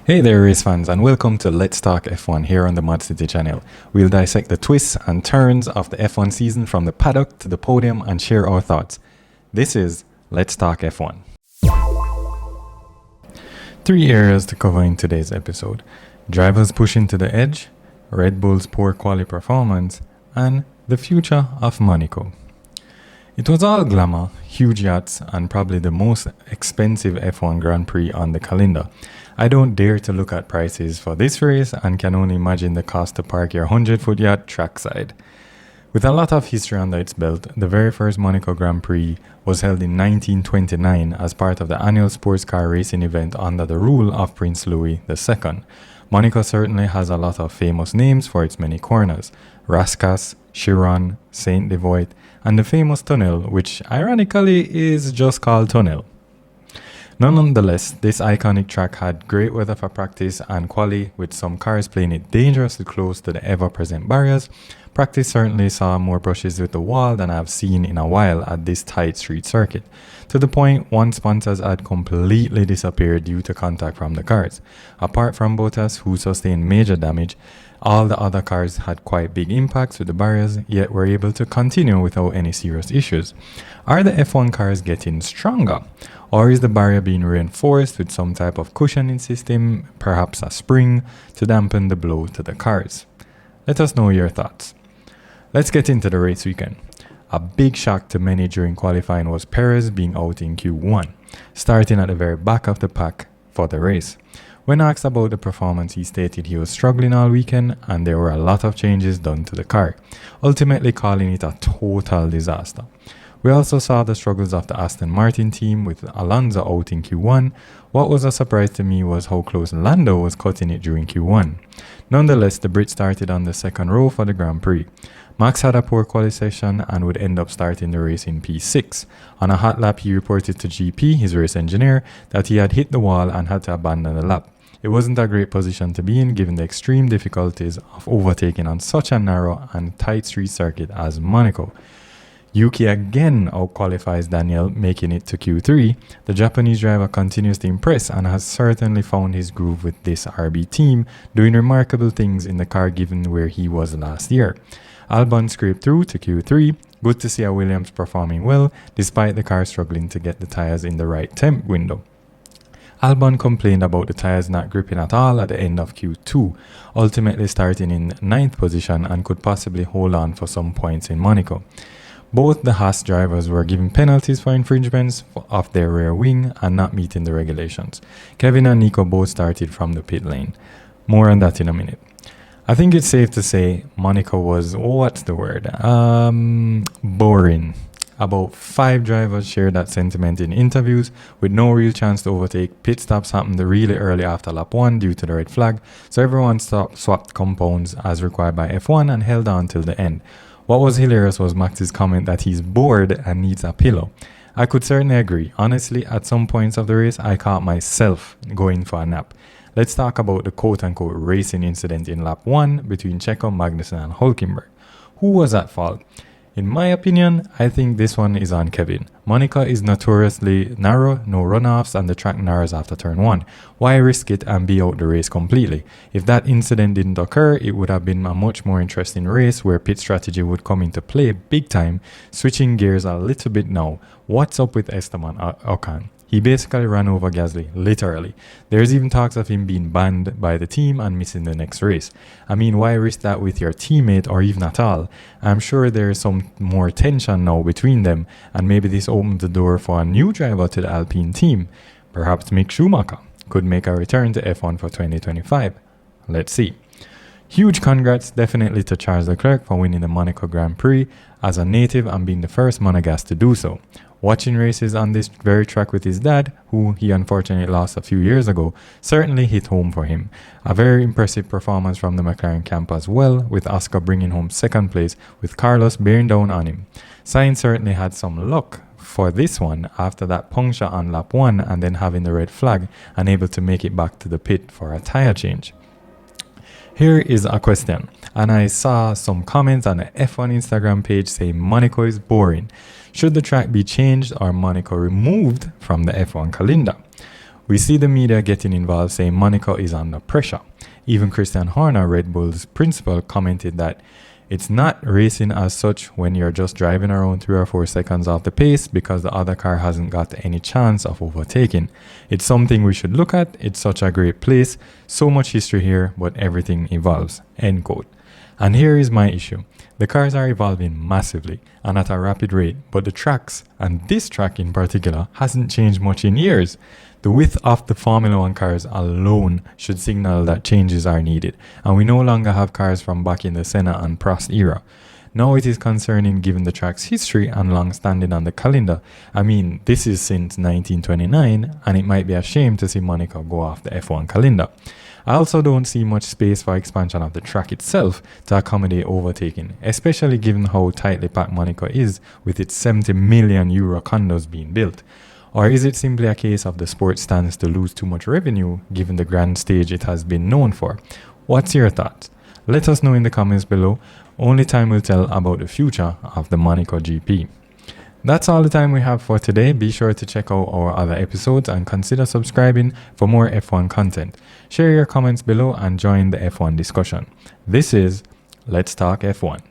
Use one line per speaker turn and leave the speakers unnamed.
Hey there race fans and welcome to Let's Talk F1 here on the ModzCity channel. We'll dissect the twists and turns of the F1 season from the paddock to the podium and share our thoughts. This is Let's Talk F1. 3 areas to cover in today's episode: drivers pushing to the edge, Red Bull's poor quali performance, and the future of Monaco. It was all glamour, huge yachts, and probably the most expensive F1 Grand Prix on the calendar. I don't dare to look at prices for this race and can only imagine the cost to park your 100-foot yacht trackside. With a lot of history under its belt, the very first Monaco Grand Prix was held in 1929 as part of the annual sports car racing event under the rule of Prince Louis II. Monaco certainly has a lot of famous names for its many corners: Rascasse, Chiron, Saint-Devoit, and the famous tunnel, which ironically is just called Tunnel. Nonetheless, this iconic track had great weather for practice and quali, with some cars playing it dangerously close to the ever-present barriers. Practice certainly saw more brushes with the wall than I've seen in a while at this tight street circuit, to the point one sponsors had completely disappeared due to contact from the cars. Apart from Bottas, who sustained major damage, all the other cars had quite big impacts with the barriers, yet were able to continue without any serious issues. Are the F1 cars getting stronger? Or is the barrier being reinforced with some type of cushioning system, perhaps a spring, to dampen the blow to the cars? Let us know your thoughts. Let's get into the race weekend. A big shock to many during qualifying was Perez being out in Q1, starting at the very back of the pack for the race. When asked about the performance, he stated he was struggling all weekend and there were a lot of changes done to the car, ultimately calling it a total disaster. We also saw the struggles of the Aston Martin team with Alonso out in Q1. What was a surprise to me was how close Lando was cutting it during Q1. Nonetheless, the Brit started on the second row for the Grand Prix. Max had a poor quali session and would end up starting the race in P6. On a hot lap, he reported to GP, his race engineer, that he had hit the wall and had to abandon the lap. It wasn't a great position to be in given the extreme difficulties of overtaking on such a narrow and tight street circuit as Monaco. Yuki again outqualifies Daniel, making it to Q3. The Japanese driver continues to impress and has certainly found his groove with this RB team, doing remarkable things in the car given where he was last year. Albon scraped through to Q3. Good to see a Williams performing well, despite the car struggling to get the tyres in the right temp window. Albon complained about the tyres not gripping at all at the end of Q2, ultimately starting in 9th position and could possibly hold on for some points in Monaco. Both the Haas drivers were given penalties for infringements of their rear wing and not meeting the regulations. Kevin and Nico both started from the pit lane. More on that in a minute. I think it's safe to say Monaco was, boring. About 5 drivers shared that sentiment in interviews, with no real chance to overtake. Pit stops happened really early after lap 1 due to the red flag, so everyone swapped compounds as required by F1 and held on till the end. What was hilarious was Max's comment that he's bored and needs a pillow. I could certainly agree. Honestly, at some points of the race, I caught myself going for a nap. Let's talk about the quote-unquote racing incident in lap 1 between Checo, Magnussen and Hülkenberg. Who was at fault? In my opinion, I think this one is on Kevin. Monaco is notoriously narrow, no runoffs, and the track narrows after turn 1. Why risk it and be out the race completely? If that incident didn't occur, it would have been a much more interesting race where pit strategy would come into play big time. Switching gears a little bit now, what's up with Esteban Ocon? He basically ran over Gasly, literally. There's even talks of him being banned by the team and missing the next race. I mean, why risk that with your teammate or even at all? I'm sure there is some more tension now between them, and maybe this opens the door for a new driver to the Alpine team. Perhaps Mick Schumacher could make a return to F1 for 2025. Let's see. Huge congrats definitely to Charles Leclerc for winning the Monaco Grand Prix as a native and being the first Monegasque to do so. Watching races on this very track with his dad, who he unfortunately lost a few years ago, certainly hit home for him. A very impressive performance from the McLaren camp as well, with Oscar bringing home second place with Carlos bearing down on him. Sainz certainly had some luck for this one after that puncture on lap 1 and then having the red flag and able to make it back to the pit for a tyre change. Here is a question, and I saw some comments on the F1 Instagram page saying Monaco is boring. Should the track be changed or Monaco removed from the F1 calendar? We see the media getting involved saying Monaco is under pressure. Even Christian Horner, Red Bull's principal, commented that it's not racing as such when you're just driving around 3 or 4 seconds off the pace because the other car hasn't got any chance of overtaking. It's something we should look at. It's such a great place. So much history here, but everything evolves. End quote. And here is my issue. The cars are evolving massively and at a rapid rate, but the tracks, and this track in particular, hasn't changed much in years. The width of the Formula 1 cars alone should signal that changes are needed, and we no longer have cars from back in the Senna and Prost era. Now it is concerning given the track's history and long standing on the calendar. I mean, this is since 1929, and it might be a shame to see Monaco go off the F1 calendar. I also don't see much space for expansion of the track itself to accommodate overtaking, especially given how tightly packed Monaco is with its €70 million condos being built. Or is it simply a case of the sport stands to lose too much revenue given the grand stage it has been known for? What's your thoughts? Let us know in the comments below. Only time will tell about the future of the Monaco GP. That's all the time we have for today. Be sure to check out our other episodes and consider subscribing for more F1 content. Share your comments below and join the F1 discussion. This is Let's Talk F1.